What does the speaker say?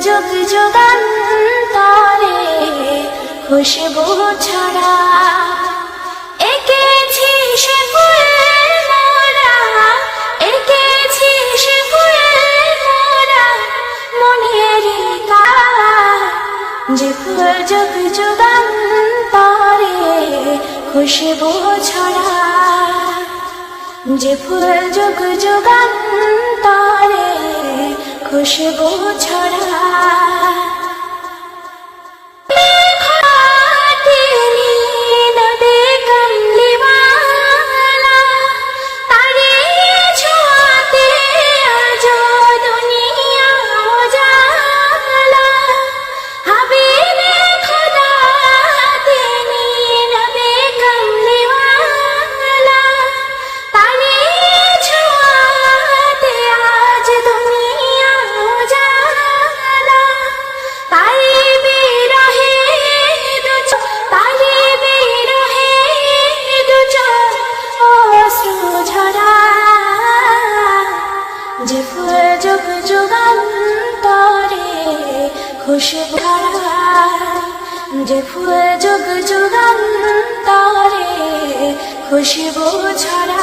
যুগ যুগান্তরে খুশবু ছড়া এঁকেছি সে ফুল মোরা, এঁকেছি সে ফুল মোরা মনের কাজ, যে ফুল যুগ যুগান্তরে খুশবু ছড়া, যে ফুল যুগ যুগান্তরে খুশবু ছড়া। যে ফুল যুগ যুগান্তরে খুশবু ছড়া, যে ফুল যুগ যুগান্তরে খুশবু ছড়া।